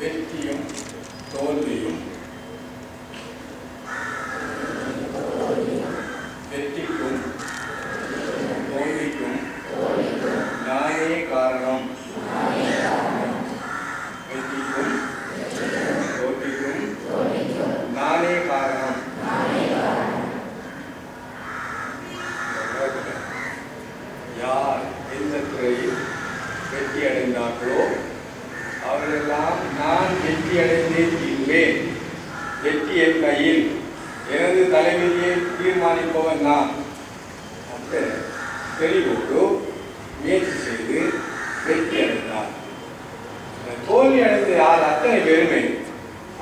வெற்றியும் தோல்வியும் வெற்றிக்கும் தோல்விக்கும் நானே காரணம். வெற்றிக்கும் தோல்விக்கும் நானே காரணம். யார் எந்த துறையில் வெற்றி அடைந்தார்களோ அவரெல்லாம் நான் வெற்றி அடைந்தே தீர்வேன், வெற்றி என் கையில், எனது தலைமையை தீர்மானிப்பவன் நான். அந்த தெளிவோடு முயற்சி செய்து வெற்றி அடைந்தார். தோல்வி அடைந்த யார் அத்தனை பேருமே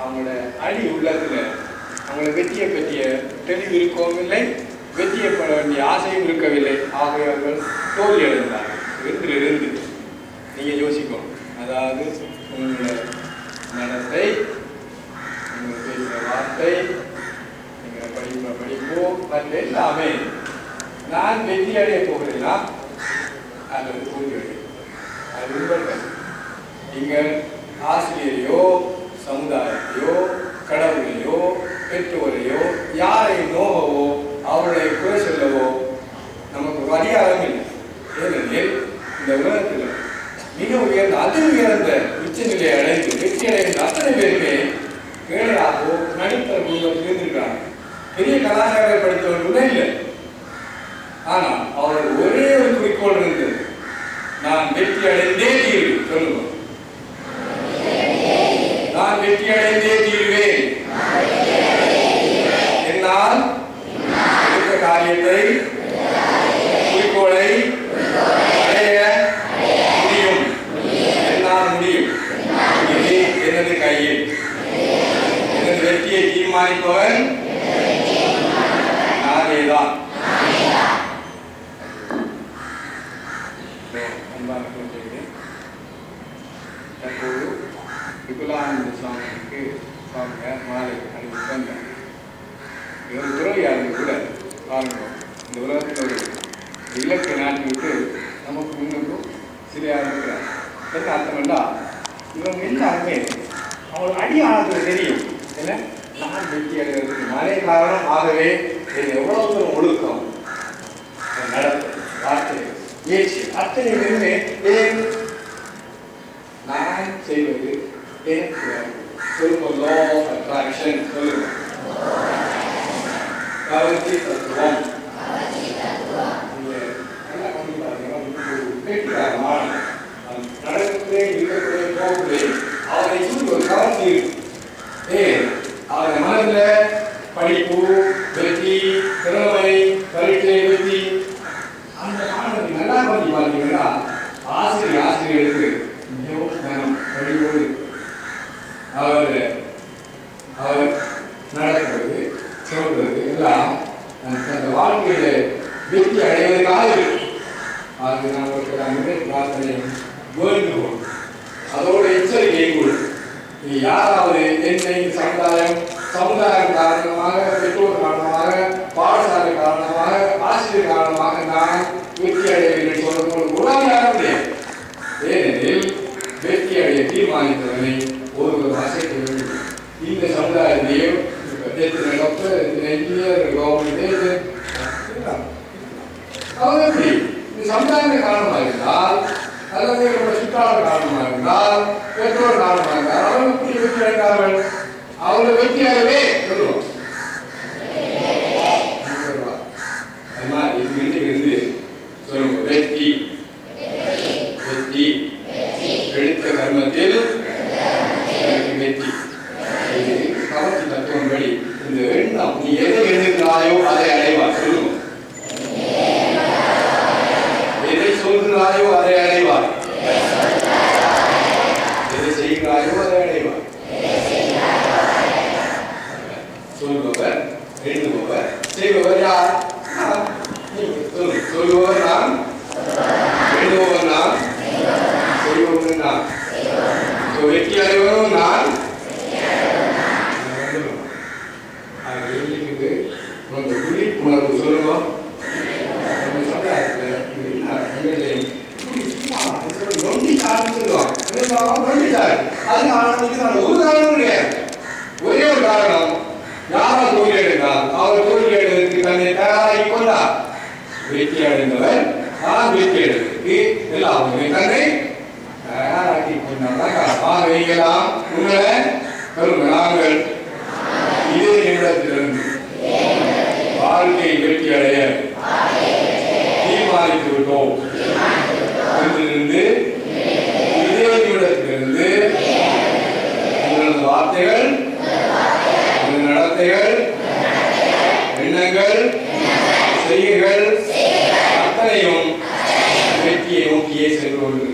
அவங்களோட அடி உள்ளத்தில் அவங்கள வெற்றியை பற்றிய தெளிவு இருக்கவும் இல்லை, வெற்றியை பெற வேண்டிய ஆசையும் இருக்கவில்லை. ஆகவே அவர்கள் தோல்வி அடைந்தார்கள். இருந்து நீங்கள் யோசிக்கணும். அதாவது உங்களோட நடத்தை, உங்கள் பேசுகிற வார்த்தை, நீங்கள் படிப்பு மற்ற எல்லாமே நான் வெற்றி அடைய போகிறேன்னா அல்லது தோல்வி அடைய அது உண்மை. நீங்கள் ஆசிரியரையோ சமுதாயத்தையோ கடவுளையோ பெற்றோரையோ யாரையும் நோகவோ அவருடைய குறை சொல்லவோ நமக்கு அதிகாரம் இல்லை. ஏனெனில் இந்த உலகத்தில் மிக உயர்ந்த அதி உயர்ந்த உச்ச நிலையை அடைந்து வெற்றி அடைந்த அத்தனை பேருமே ஏழையாகவோ நடுத்தர குடும்பத்தில் இருந்திருக்கிறாங்க. பெரிய கலாச்சாரத்தை படித்தவர்கள் இல்லை. ஆனால் அவர்கள் ஒரே ஒரு குறிக்கோள் இருந்தது, நான் வெற்றி அடைந்தே தீர்வேன். சொல்லுவோம், நான் வெற்றி அடைந்தே தீர்வேன். என்னால் எடுத்த காரியத்தை குறிக்கோளை அடைய முடியும். என்னால் முடியும். இது எனது கையில். எனது வெற்றியை தீர்மானிப்பவன் நானேதான். தற்போது விகுலானந்த சுவாமிக்கு சுவாமியார் மாலை அனுப்பி வந்தார். இவர் துறவியாளர்கள் கூட பாருங்க, இந்த உலகத்தில் ஒரு இலக்கை நாட்டி விட்டு நமக்கு முன்னுக்கும் சிலையாக இருக்கிறார். என்ன அர்த்தம்னா, இவங்க எல்லாருமே அவங்களுக்கு அடியானது தெரியும். என்ன, நான் வெற்றி அடைகிறதுக்கு நானே காரணம். ஆகவே எவ்வளவு தூரம் ஒழுக்கம், நடத்தை, வார்த்தை, முயற்சி அத்தனை பேருமே நான் செய்வது எனக்கு சொல்லுவோம். லா ஆஃப் அட்ராக்ஷன் சொல்லுவோம். கவர்ச்சி தத்துவம். நடக்கவே இருக்கக்கூடிய போகவே அவரை சுற்றி ஒரு கவர்ச்சி அவரை மனதில் படிப்பு, வெற்றி, திறமை, பரீட்சை வெற்றி, அந்த மாணவர்கள் நல்லா பண்ணி பார்த்தீங்கன்னா ஆசிரியருக்கு மிகவும் கனம் படிப்போடு அவர் நடக்கிறது சொல்றது எல்லாம் அந்த வாழ்க்கையில வெற்றி அடைவதற்காக இருக்கு. அது நமக்கு பிரார்த்தனை வேண்டுகோள், அதோட எச்சரிக்கையும் கூட. யாராவது என்னை சமுதாயம் காரணமாக, பெற்றோர் காரணமாக, பாடசாலை காரணமாக, ஆசிரியர் காரணமாக நான் வெற்றி அடையவில்லை சொல்றது உடனடியாக முடியாது. ஏனெனில் வெற்றி அடைய தீர்மானித்தவனை ஒருவர் அசைக்க வேண்டும். இந்த சமுதாயத்தையும் எத்தனை டாக்டர், எத்தனை இன்ஜினியர், கவர்மெண்ட் அவங்க எப்படி இந்த சமுதாயம் காரணமாக இருந்தால் அல்லது என்னோட சுற்றாளர் காரணமாக இருந்தால், பெற்றோர் காரணமாக இருந்தால் அவங்க எப்படி வெற்றி அடைந்தார்கள்? அவங்களை வெற்றியாகவே சொல்லுவோம். இருந்து சொல்லுங்க, வெற்றி வெற்றி எடுத்த கர்மத்தில் வெற்றி. கவர்ச்சி தத்துவம் படி இந்த எண்ணம், நீ எதை எழுதுகிறாயோ அதை அடைவார். சொல்லுங்க, எதை சொல்கிறாயோ அதை அடைவார், எதை செய்கிறாயோ அதை அடைவார். சொல்பவர், எழுதுபவர், செய்பவர் யார்? சொல்லுபவர் நான், எழுதுபவர் நான், செய்பவர் நான், வெற்றி அடைவதும் நான். விழிப்புணர்வு சொல்லுவோம். நொண்டி சார்ன்னு சொல்லுவாங்க. அது ஆரம்பிக்கு காரணமும் கிடையாது. ஒரே ஒரு காரணம், யாரால் தோல்வி அடைந்தால் அவர் தோல்வி அடைவதற்கு தன்னை தயாராகி கொண்டார். வெற்றி அடைந்தவர் நான் வெற்றி அடைவதற்கு எல்லாமே தன்னை தயாராக்கி கொண்டார். வைக்கலாம் உங்களை நாங்கள் இதே நிமிடத்திலிருந்து வாழ்க்கை வெற்றி அடைய தீர்மானித்து விட்டோம். இன்றிலிருந்து இதே நிமிடத்திலிருந்து உங்களது வார்த்தைகள், உங்களது நடத்தைகள், எண்ணங்கள், செய்கைகள் அத்தனையும் வெற்றியை நோக்கியே சென்று கொண்டு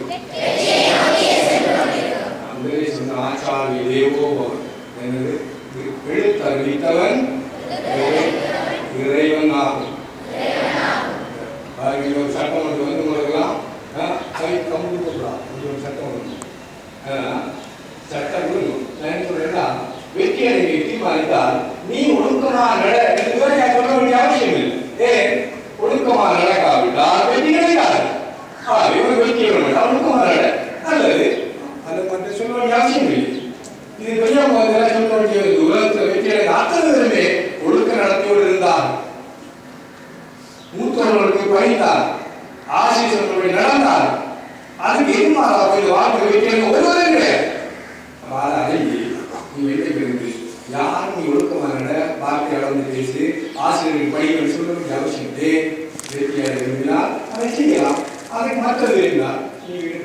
ஆச்சாரிய தேவோ எனது எழுத்தறிவித்தவன் இறைவன் ஆகும். சட்டம் ஒன்று வந்து உங்களுக்கெல்லாம் சட்டம் ஒன்று சட்டம் சொல்றா வெற்றி அடைவை தீர்மானித்தால் நீ ஒழுக்கமா நட என்று சொல்ல வேண்டிய அவசியம் இல்லை. ஏன் ஒழுக்கமா நடக்காவிட்டால் வெற்றி கிடைக்காது. வெற்றி ஒழுக்கமா நட நல்லது, அதை மட்டும் சொல்ல வேண்டிய அவசியம் இல்லை. இது பெரிய சொல்ல வேண்டிய உலகத்தில் வெற்றி அடைந்த அத்தனை பேருமே ஒழுக்க நடத்தியோடு இருந்தார், மூத்தவர்களுக்கு பணித்தார், ஆசிரியர்களுடைய நடந்தார். அதுக்கு எதிர்மாறாக இந்த வாழ்க்கை வெற்றி ஒருவரே கிடையாது. நீ வெற்றி யாரும் நீ ஒழுக்கமான வார்த்தை அளந்து பேசி ஆசிரியர்கள் பணிகள் சொல்ல வேண்டிய அவசியம் இல்லை. வெற்றி அடைய விரும்பினால் அதை செய்யலாம், அதை மற்றது இருந்தால் நீ வீடு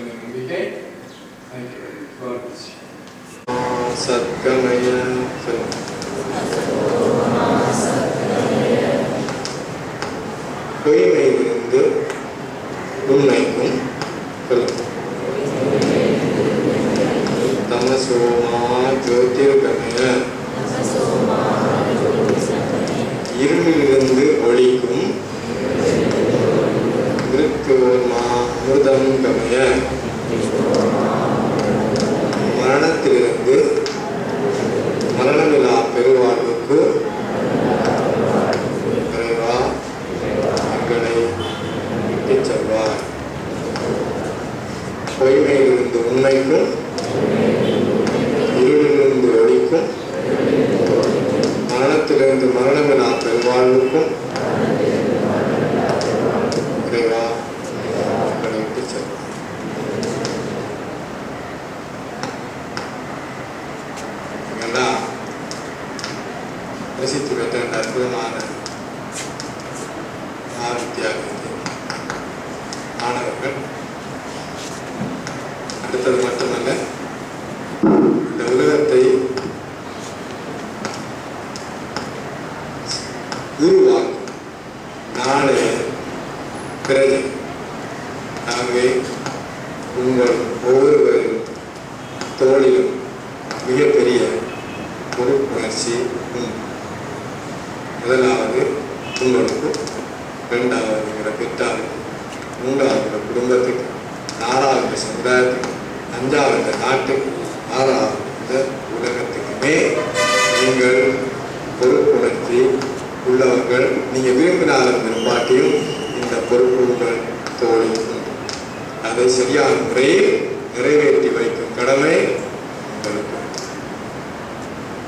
நம்பிக்கை சத்கமய பொய்மையிலிருந்து உண்மைக்கும் தமசோமா ஜோதிர்கமய இருளிலிருந்து ஒளிக்கும் மிருத்யோர்மா அமிர்தம் கமய மரணத்திலிருந்து மரணமில்லா பெருவாழ்வுக்கு இறைவா எங்களை விட்டுச் செல்வார். பொய்மையிலிருந்து உண்மைக்கும் இருளிலிருந்து ஒளிக்கும் மரணத்திலிருந்து மரணமில்லா பெருவாழ்வுக்கும் இறைவா எங்களை விட்டுச் செல்வார். ரசித்து பெற்ற அந்த அற்புதமான வித்தியாசத்தை மாணவர்கள் அடுத்தது மட்டுமல்ல, இந்த உலகத்தை உருவாக்கும் நாளைய பிரஜை. ஆகவே உங்கள் ஒவ்வொருவரின் தோளிலும் மிகப்பெரிய பொறுப்புணர்ச்சி உண்டு. முதலாவது உங்களுக்கு, இரண்டாவது பெற்றாருக்கு, மூன்றாவது குடும்பத்துக்கு, நாலாவது சமுதாயத்துக்கு, அஞ்சாவது நாட்டுக்கு, ஆறாவது உலகத்துக்குமே நீங்கள் பொறுப்புணர்ச்சி உள்ளவர்கள். நீங்கள் விரும்பினாலும் விரும்பாட்டியும் இந்த பொறுப்பு உங்கள் தோளில் உண்டு. அதை சரியான முறையில் நிறைவேற்றி வைக்கும் கடமை உங்களுக்கு.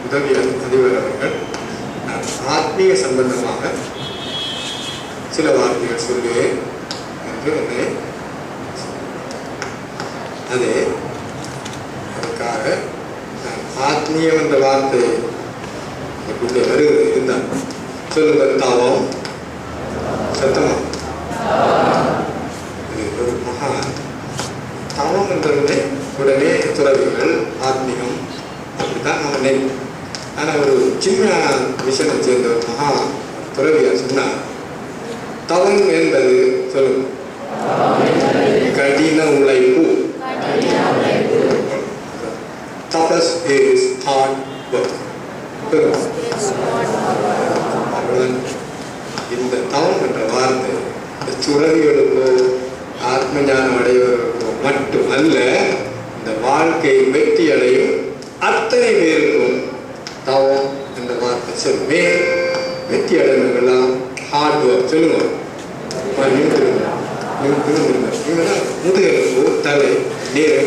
உதவி அதிபர் அவர்கள் ஆத்மீக சம்பந்தமாக சில வார்த்தைகள் சொல்லுவேன் என்று என்னை அதே அதுக்காக ஆத்மீயம் என்ற வார்த்தை எப்படியே வருகிறது இருந்தால் சொல்லுங்க. தாவம் சத்தமா இது ஒரு மகா தாவம் என்றவுடனே உடனே துறவிகள் ஆத்மீகம் அப்படித்தான் நம்ம நினைப்போம். ஆனால் ஒரு சின்ன விஷயத்தை சேர்ந்த ஒரு மகா துறவியார் சொன்னார், தவம் என்பது சொல்லுங்க கடின உழைப்பு. தபஸ் இஸ் ஹார்ட் ஒர்க். இந்த தவம் என்ற வார்த்தை இந்த துறவிகளுக்கோ ஆத்ம ஞானம் அடைவதற்கோ மட்டும் அல்ல, இந்த வாழ்க்கை வெற்றி அடையும் அத்தனை பேருக்கும் தவம் என்ற வார்த்தை சொல்லுமே. வெற்றி அடைவர்கள்லாம் ஹார்ட் ஒர்க் சொல்லுங்க. முதுகெலும்பு தலை நீர்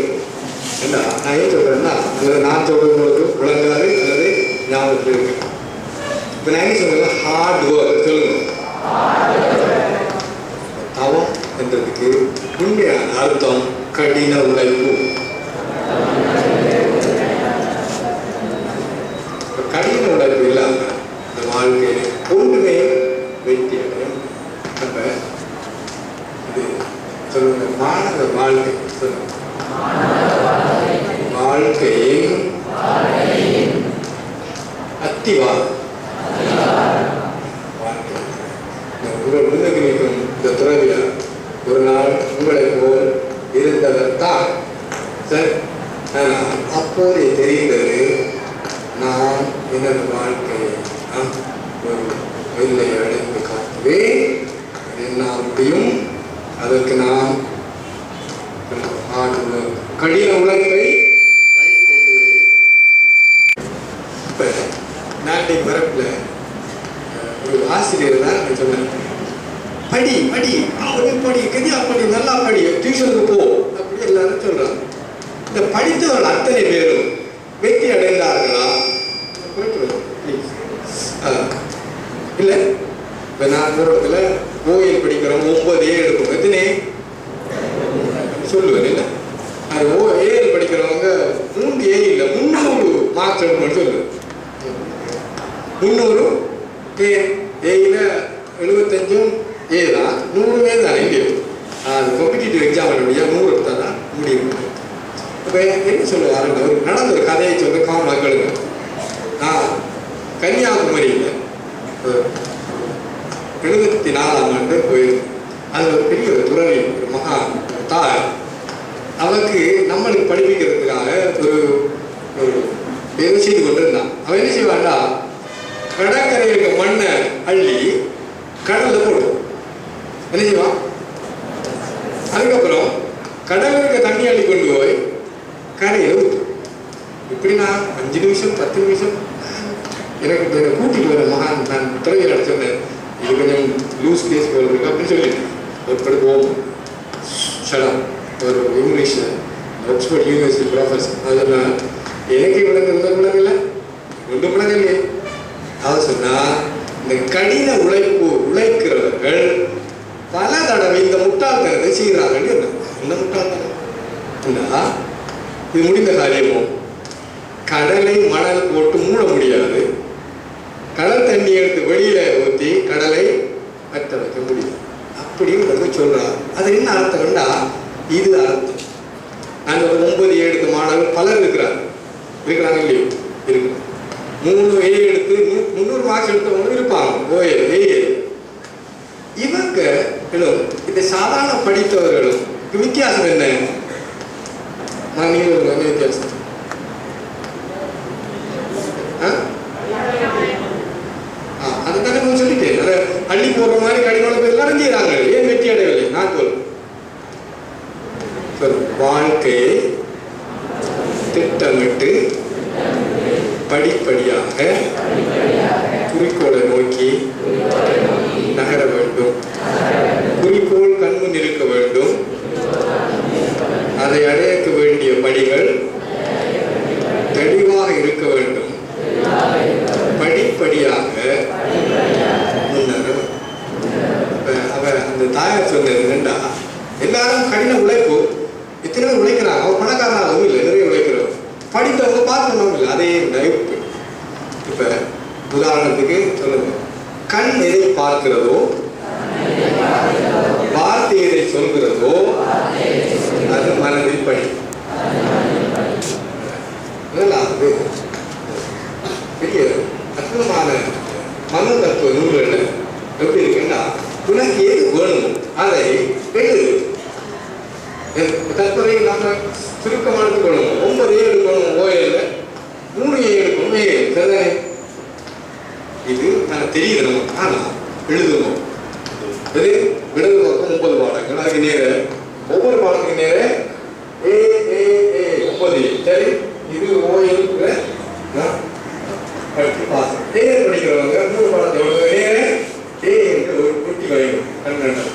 என்ன நான் ஏன் சொல்கிறேன்னா அல்லது நான் சொல்கிறவங்களுக்கு விளங்காது அல்லது ஞாபகத்தில் இருக்கு. இப்போ நான் என்ன சொல்கிறேன், ஹார்ட் ஒர்க் சொல்லுங்க. தவம் என்றதுக்கு உண்மையான அர்த்தம் கடின உழைப்பு. கடின உழைப்பு இல்லாமல் இந்த வாழ்க்கையில் ஒன்றுமே வெற்றி அடையும். நம்ம இது சொல்லுங்க, மாணவ வாழ்க்கை சொல்லுங்க, வாழ்க்கையின் அத்திவாதம். உங்கள் முன்னகிரிக்கும் இந்த துறவியார் ஒரு நாள் உங்களை போல் இருந்தவர் தான். சரி, ஆனால் அப்போதே தெரிந்தது நான் எனது வாழ்க்கையை ஒரு வெள்ளை அடைந்து காட்டுவேன், என்னால் முடியும். அதற்கு நாம் கடின உழைப்பை கை கொள்ளுவேன். இப்போ நாட்டை மரப்பில் ஒரு ஆசிரியர் தான் சொன்னார், படி படி அவனுக்கு படி கதியா படி நல்லா படி டியூஷனுக்கு போ அப்படி எல்லாரும் சொல்றாங்க. இந்த படித்தவர்கள் அத்தனை பேரும் வெற்றி அடைந்தார்களா? இல்லை. இப்போ நான் இடத்துல ஓஎல் படிக்கிறோம், 9 A எடுக்கும். எத்தனை சொல்லுவேன் இல்லை, அது ஏஎல் படிக்கிறவங்க 3 A இல்லை 300 மார்க்ஸ் எடுக்கணும்னு சொல்லுவேன். 300 ஏயில் 75 A தான், 100 A தான் இல்லையோ. அது காம்படிட்டிவ் எக்ஸாம் முடியாது, 100 எடுத்தால் தான் முடியும். இப்போ என்ன சொல்லுவாருங்க, ஒரு நடந்த ஒரு கதையை சொல்ல மக்களுங்க. நான் கன்னியாகுமரியில் 74ஆம் ஆண்டு போயிருந்தேன். அது ஒரு பெரிய ஒரு துறவி, ஒரு மகா தாய். அவனுக்கு நம்மளுக்கு படிப்பிக்கிறதுக்காக ஒரு ஏதோ செய்து கொண்டு இருந்தான். அவன் என்ன செய்வான்டா, கடற்கரையில் இருக்க மண்ணை அள்ளி கடலில் போடுவான். என்ன செய்வான், அதுக்கப்புறம் கடலில் இருக்க தண்ணி அள்ளி கொண்டு போய் கரையில் ஊற்றும். இப்படி நான் 5 நிமிஷம் 10 நிமிஷம் எனக்கு கூட்டிட்டு வர மகான் நான் துறையில் சொன்னேன், இது கொஞ்சம் லூஸ் கேஸ் போல இருக்கு அப்படின்னு சொல்லிட்டேன். எப்படி போகும் சடம் ஒரு இங்கிலீஷ் ஆக்ஸ்போர்ட் யூனிவர்சிட்டி ப்ரொஃபஸர். அதெல்லாம் எனக்கு விளங்கல ஒன்றும் விளங்கலையே. அவர் சொன்னால் இந்த கடின உழைக்கிறவர்கள் பல தடவை இந்த முட்டாள்தனத்தை செய்கிறார்கள். என்ன முட்டாள்தனம் என்ன, இது முடிந்த காரியமோ? கடலை மணல் போட்டு மூட முடியாது, கடல் தண்ணி எடுத்து வெளியில ஊற்றி கடலை வற்ற வைக்க முடியும் அப்படின்னு சொல்றாரு. அது என்ன அர்த்தம்னா, இது அர்த்தம். நாங்கள் ஒரு 9 A எடுத்த மாணவர்கள் பலர் இருக்கிறாங்க இல்லையோ, இருக்கு. 3 A எடுத்து 300 மார்க்ஸ் எடுத்தவங்களும் இருப்பாங்க. OAL இவங்க இந்த சாதாரண படித்தவர்களும் வித்தியாசம் என்ன? நான் என்ன வித்தியாசம்? அதுதானே சொல்லிட்டேன். அதை அள்ளி போடுற மாதிரி கடின பேர் எல்லாரும் செய்யறாங்க. ஏன் வெற்றி அடையவில்லை? நான் வாழ்க்கையை திட்டமிட்டு படிப்படியாக குறிக்கோளை நோக்கி நகர வேண்டும். குறிக்கோள் கண்முன் இருக்க வேண்டும். அதை அடையக்க வேண்டிய படிகள் தெளிவாக இருக்க வேண்டும். படிப்படியாக முன்னேற. அவ அந்த தாயார் சொன்னது என்னண்டா, எல்லாரும் கடின உழைப்பு, எத்தனை பேர் உழைக்கிறாங்க. அவன் பணக்காரனாகவும் இல்லை, நிறைய உழைக்கிறோம். படித்தவங்க பார்க்கணும் இல்லை, அதே லைஃப். இப்போ உதாரணத்துக்கு சொல்லுங்க, கண் எதை பார்க்கிறதோ, வார்த்தை எதை சொல்கிறதோ அது மனதில் படி. முதலாவது பெரிய அற்புதமான மன தத்துவ நூல்கள் எப்படி இருக்குன்னா, உனக்கு எது வேணும் அதை எழுது. தற்போதை நம்ம சுருக்கமாக எடுத்துக்கணும். 9 A எடுக்கணும் OAL, 3 A எடுக்கணும் AL. சரிதானே? இது நான் தெரியுது நமக்கு. ஆனால் எழுதணும். இது இடது பக்கம் 30 பாடங்கள், அதுக்கு நேர ஒவ்வொரு பாடத்துக்கு நேர A 9. சரி, இது OAL படிக்கிறவங்க 3 பாடத்தை நேர A என்று ஒரு குட்டி வைக்கணும்.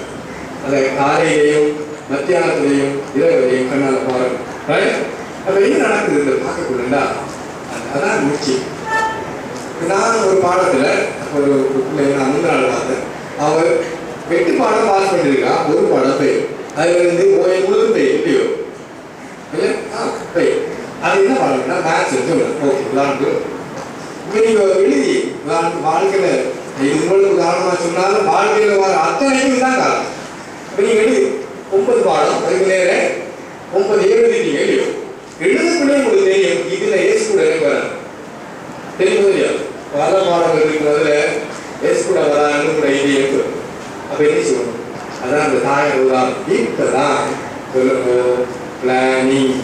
அதை காலையிலேயோ மத்தியானத்திலையும் இரவிலையும் கண்ணால் பாருங்க. அப்ப என்ன நடக்குது பார்க்கக்கூடா, அதான் முக்கியம். நான் ஒரு பாடத்துல ஒரு நான் முன்னாள் பார்த்தேன். அவர் 8 பாடம் பாஸ் பண்ணிருக்கா, ஒரு பாடம் பெய். அதுல இருந்து முழுதும் பெய் இல்லையோ பெய். அது என்ன பாடம்னா மேத்ஸ் ஓகே விளாண்டு நீங்க எழுதி வாழ்க்கையில இது உங்களுக்கு உதாரணமா சொன்னாலும் வாழ்க்கையில வர அத்தனைக்கும் தான் காரணம். நீங்க எழுதி 9 பாடம் அதுக்கு நேர 9 எழுதிட்டீங்க இல்லையோ, எழுதக்குள்ளே உங்களுக்கு தெரியும் இதுல ஏசு கூட வராது தெரியும் இல்லையா. பல பாடங்கள் இருக்கிறதுல ஏசு கூட வரான்னு கூட இது இருக்கு. அப்ப என்ன சொல்லணும், அதான் அந்த தாயார் உதாரணம். இப்பதான் சொல்லுங்க பிளானிங்.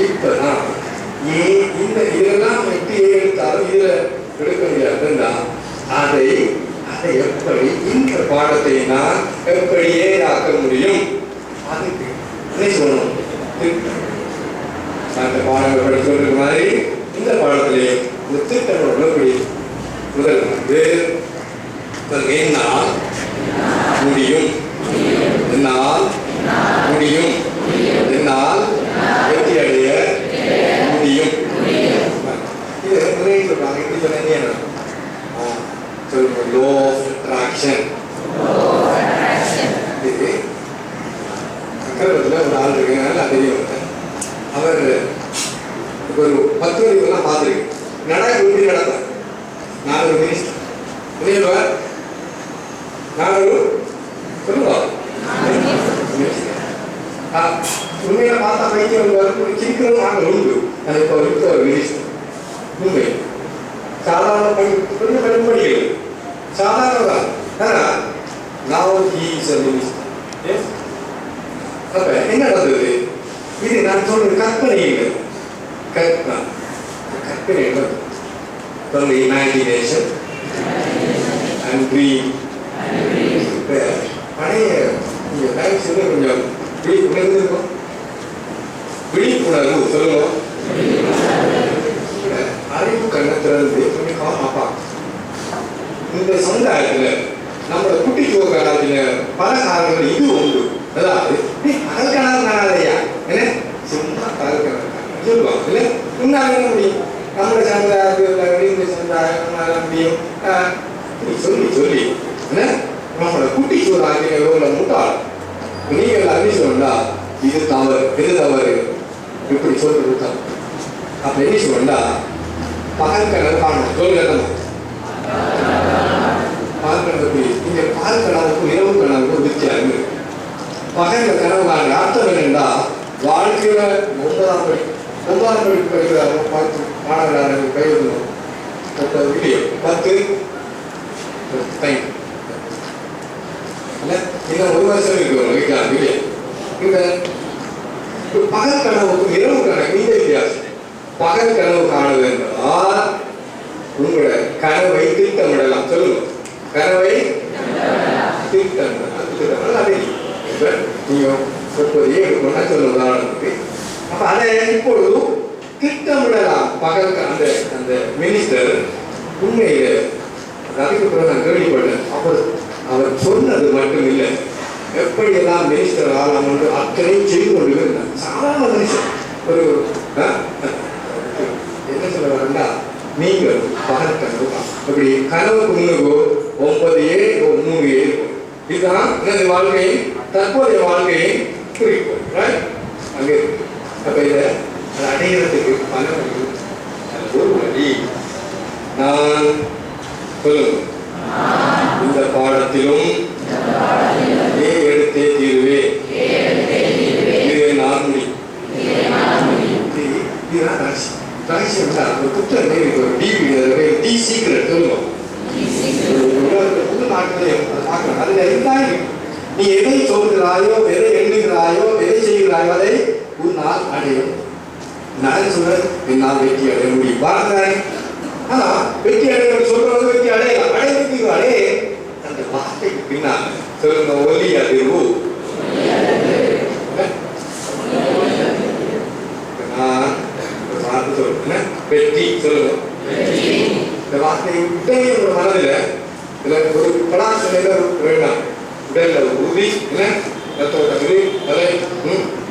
இப்பதான் இந்த இதெல்லாம் எடுத்தாலும் இதுல எடுக்க முடியாதுன்னா அதை எப்படி இந்த பாடத்தை நான் எப்படி ஏதாக்க முடியும், அதுக்கு என்ன சொல்லணும். அந்த பாடங்கள் படி சொல்ற மாதிரி இந்த பாடத்திலே இந்த திட்டங்களோட எப்படி முதல் என்னால் முடியும், என்னால் முடியும், என்னால் வெற்றி அடைய முடியும். இது நிறைய சொல்றாங்க. இப்படி சொன்ன சொல்லுங்க லோ ஆஃப் அட்ராக்ஷன். இது அக்கறதுல ஒரு ஆள் இருக்குனால தெரியும். அவர் ஒரு 10 வரைக்கும் பார்த்துருக்கு எப்படி நடப்பார். நான் ஒரு மினிஸ்டர் புரியுவார், நான் ஒரு சொல்லுவா உண்மையில பார்த்தா பைத்தியம் சிரிக்கிறோம். நாங்கள் உண்டு அது இப்போ இருக்க ஒரு மினிஸ்டர் உண்மை சாதாரண கொஞ்சம் படிக்கிறது சாதாரண தான். நான் மினிஸ்டர் அப்ப என்ன நடந்தது, இது நான் சொல்ற கற்பனை இல்லை. கற்பனை from the imagination and dream. பழைய கொஞ்சம் விழிப்புணர்வு சொல்லுவோம். அறிவு கண்ணை திறந்து கொஞ்சம் காப்பா. இந்த சமுதாயத்துல நம்மளோட குட்டி சோகாலத்துல பல காரணங்கள் இது உண்டு. அதாவது அகல்கணம் காணாதையா என்ன சும்மா அகல்கணம் சொல்லுவாங்க இல்ல. முன்னாள் என்ன முடியும், நம்மளோட சமுதாயத்தில் இந்த சமுதாயம் முடியும் சொல்லி சொல்லி என்ன நம்மளோட குட்டி சோறாக்கின எவ்வளவு முட்டாள். நீங்கள் அறிவு சொல்லா இது தவறு, எது தவறு இப்படி சொல்றது தான். அப்ப என்ன சொல்லா பகல் கனவு காணும் சொல்லுங்க. பால் கனவுக்கு இங்க பால் கனவுக்கும் இரவு கனவுக்கும் வித்தியாசம் இருக்கு. பகல் கனவு காணுற அர்த்தம் என்னென்றா வாழ்க்கையில 9ஆம் படிப்பு படிக்கிற 10 மாணவர்கள் கைவிடணும் 10 இன்னும் 1 வருஷம் இருக்கு வைக்கலாம் இல்லையா. இந்த பகல் கனவுக்கும் இரவு கனவு இந்த வித்தியாசம். பகல் கனவு காணுது என்றால் உங்களோட கனவை திட்டமிடலாம். சொல்லுங்க, கனவை திட்டமிடலாம். நீங்க 7 சொல்லுங்க உதாரணத்துக்கு. அப்ப அதை இப்பொழுது திட்டமிடலாம். பகல் அந்த மினிஸ்டர் உண்மையில அதுக்கு பிறகு நான் கேள்விப்பட்டேன். அவர் சொன்னது மட்டும் இல்லை, எப்படியெல்லாம் மினிஸ்டர் ஆகலாம் என்று அத்தனை செய்து கொண்டு இருந்தார். சாதாரண மனுஷன் ஒரு என்ன சொல்ல வரா, நீங்கள் பகல் கனவு அப்படி கனவுக்கு முன்னுக்கு 9A 3A இருக்கும். இதுதான் எனது வாழ்க்கையை தற்போதைய வாழ்க்கையை குறிக்கும். அங்கே அப்ப இதை அதை அடைகிறதுக்கு பல வழி. ஒரு வழி நான் சொல்லுங்க, இந்த பாடத்திலும் எடுத்தே தீருவேன். இது நான் முடியும். இதுதான் ரகசியம். ரகசியம் தான் ஒரு புத்தகம் ஒரு டிவி டி சீக்ரெட் சொல்லுவோம். புது நாட்டிலையும் அதை பார்க்கலாம். அதுல இருந்தாலும் நீ எதை சொல்கிறாயோ, எதை எண்ணுகிறாயோ, எதை செய்கிறாயோ அதை ஒரு நாள் அடையும். நான் சொல்றது என்னால் வெற்றி அடைய முடியும் பார்க்கிறாய். ஆனா வெற்றி அடைய சொல்றது வெற்றி அடையலாம். அடைவதற்கு அடைய அந்த வார்த்தைக்கு பின்னால் சொல்லுங்க ஒலி அதிர்வு. நான் ஒரு வார்த்தை சொல்றேன் வெற்றி சொல்லுங்க. இந்த வார்த்தை விட்டே ஒரு மனதில் ஒரு பலாசனையில வேண்டாம். உடல்ல உறுதி என்ன ரத்தோட விரி தலை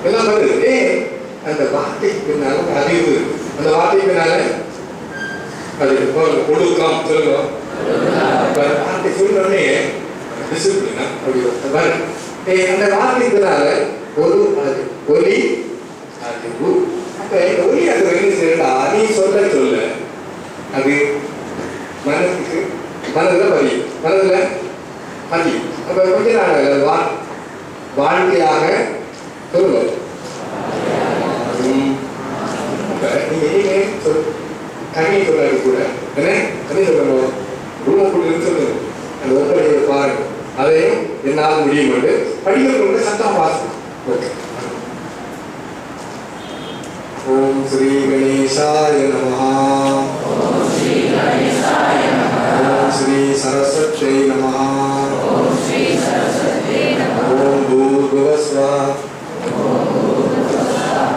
எல்லாம் வருது. அந்த வார்த்தைக்கு பின்னால அறிவு, அந்த வார்த்தைக்கு பின்னால அது ஒழுக்கம் சொல்லுவோம். வார்த்தை சொல்லணும்னே டிசிப்ளினா அப்படி அந்த வார்த்தைக்கு பின்னால ஒரு ஒலி அறிவு. அப்ப ஒலி அது என்ன செய்யறா, நீ சொல்ல சொல்ல அது மனதுக்கு மனதில் பதியும், மனதில் பதியும். அப்ப கொஞ்ச நாள் வாழ்க்கையாக சொல்லுவோம். நீங்க இனிமே தண்ணி சொல்றது கூட என்ன தண்ணி சொல்லணும், ரூமுக்குள்ள சொல்லணும். அந்த ஒப்படையை பாருங்க, அதையும் என்னால் முடியும் என்று படிக்கிறவங்க சத்தம் வாசம். ஓகே. ஓம் ஸ்ரீ கணேசாய நமஹ. ஓம் ஸ்ரீ சரஸ்வத்யை நமஹ. ஓம் பூர்வஸ்வः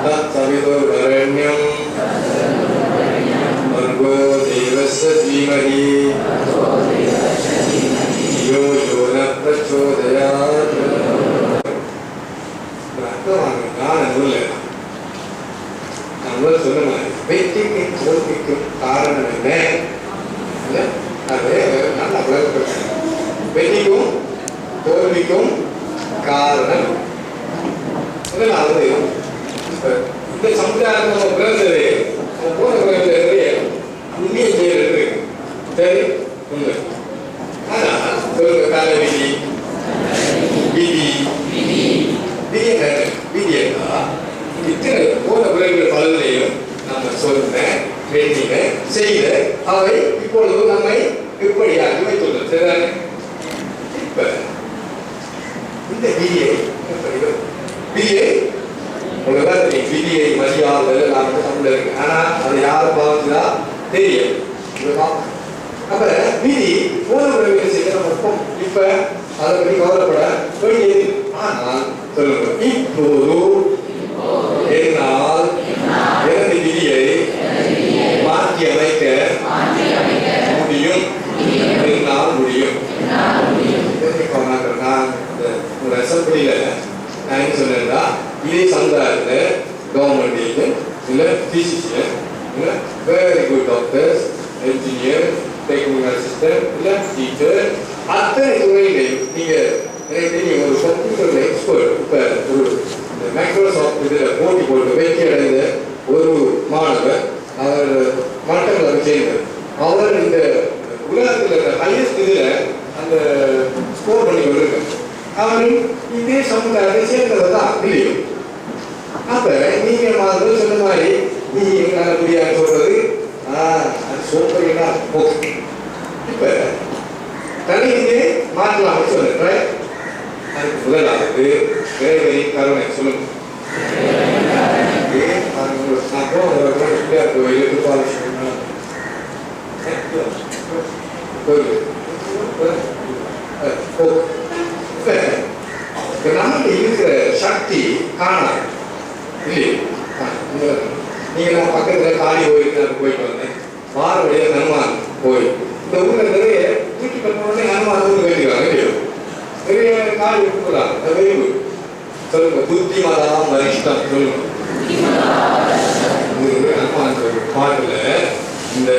தத்சவிதுர்வரெண்யம் भर्गो देवस्य धीमहि धियो यो न प्रचोदयात्. நம்ம சொன்ன மாதிரி வெற்றிக்கு தோல்விக்கும் காரணம் என்ன? அது நல்ல விளக்கப்பட்ட வெற்றிக்கும் தோல்விக்கும் காரணம் முதலாவது இந்த சமுதாயத்தில் பிறந்தது போன நிறைய புண்ணிய செயல் இருக்கு. சரி உண்மை. ஆனா சொல்லுங்க, கால விதி விதி விதி விதியா இத்தனை போன பிறகுகள் பலனையும் நம்ம சொன்ன வேண்டிய செய்த அவை இப்பொழுது நம்மை இப்படியாகி வைத்துள்ளது. சரிதானே? இப்ப இந்த விதியை விதியை மதியாதல் நாம தமிழ்ல இருக்கு. ஆனா அது யாரு பார்த்துதா தெரியும். அப்ப விதி போன பிறகு செய்ய நம்ம இப்ப அதை பற்றி கவலைப்பட வேண்டியது. ஆனால் சொல்லுங்க, இப்போது என்னால் எனது விதியை மாற்றி அமைக்க முடியும். என்னால் முடியும். நான் ஒரு அசம்பிளியில நான் என்ன சொன்னேன்னா, இதே சமுதாயத்தில் கவர்மெண்ட் இல்லை பிசிசியன் இல்லை very good doctors, engineer, technical assistant இல்லை டீச்சர், அத்தனை துறையிலையும் நீங்கள் ஒரு கம்ப்யூட்டர் எக்ஸ்பர்ட். இப்போ ஒரு மைக்ரோசாஃப்ட் இதில் போட்டி போட்டு வெற்றி அடைந்த ஒரு மாணவர், அவர் மட்டக்களப்பு சேர்ந்தார். அவர் இந்த உலகத்தில் ஹையஸ்ட் இதில் அந்த ஸ்கோர் பண்ணி கொண்டிருக்கார். அவரும் இதே சமுதாயத்தை சேர்ந்தவர் தான் இல்லையோ. அப்ப நீங்க மாதிரி சொன்ன மாதிரி நீ எங்களால முடியாது சொல்றது அது சோப்பா ஓகே. இப்ப தனியே மாற்றலாம் சொல்றேன். அதுக்கு முதலாவது வேலை கருணை சொல்லுங்க. நமக்கு இருக்கிற சக்தி காணாது இல்லையே. நீங்க நான் பக்கத்துல காடி போயிட்டு வந்தேன். வாரடைய ஹனுமான் போய் இந்த ஊர்ல நிறைய வீட்டு கட்டணே ஹனுமான் ஊர் வேண்டிக்கிறாங்க இல்லையோ. நிறைய காடி கொடுக்குறாங்க. வெறிவு சொல்லுங்க, புத்திமதாம் வரிஷ்டம் சொல்லுங்க. ஹனுமான் பாட்டுல இந்த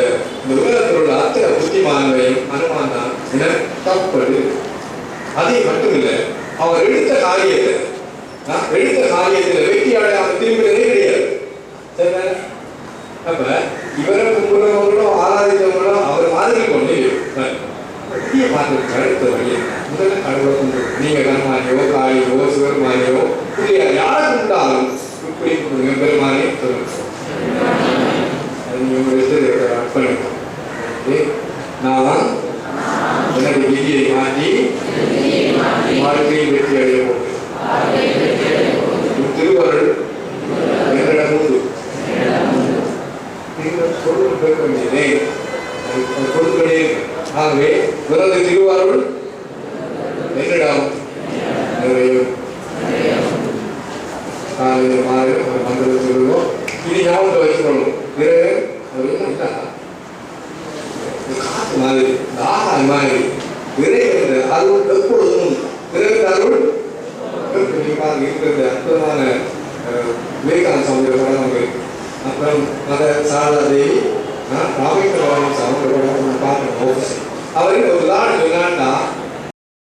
உலகத்தில் உள்ள அத்தனை புத்திமான்களையும் ஹனுமான் தான் என தப்பது. அதே மட்டும் இல்லை, அவர் எடுத்த காரியத்தில் வெற்றி அடையாமல் திரும்பினதே கிடையாது. அப்ப இவரை கும்பிடுறவங்களோ ஆராதித்தவங்களோ அவர் மாதிரி கொண்டு பெரிய மாற்றம் அடுத்த வழி முதல்ல கடவுளை கும்பிடு. நீங்க கண்மானியோ காளியோ சிவருமானியோ இல்லையா யாரை கும்பிட்டாலும் இப்படி கும்பிடுங்க. பெருமானே சொல்லுங்க. அது நீங்க அர்ப்பணிக்கும். நான் எனது விதியை மாற்றி வாழ்க்கையில் வெற்றி அடைய போகிறேன். திருவருள் என்னிடம் உண்டு. ஆகவே பிறகு திருவாரூர் என்னிடம் நிறையும். காலையில் மாறி ஒரு மந்திரம் சொல்லுவோம். இது ஞாபகத்தை வச்சுக்கணும். பிறகு காற்று மாதிரி தாகம் மாதிரி விரைவு அது எப்பொழுதும் பிறகு அருள் இருக்கிற அற்புதமான விவேகானந்த சுவாமியோட படம் அவங்க அப்புறம் மத சாரதா தேவி ராமேஸ்வர அவங்களோட படம் நான் பார்க்கணும் ஆஃபீஸ் அவர் ஒரு நாள் சொன்னான்னா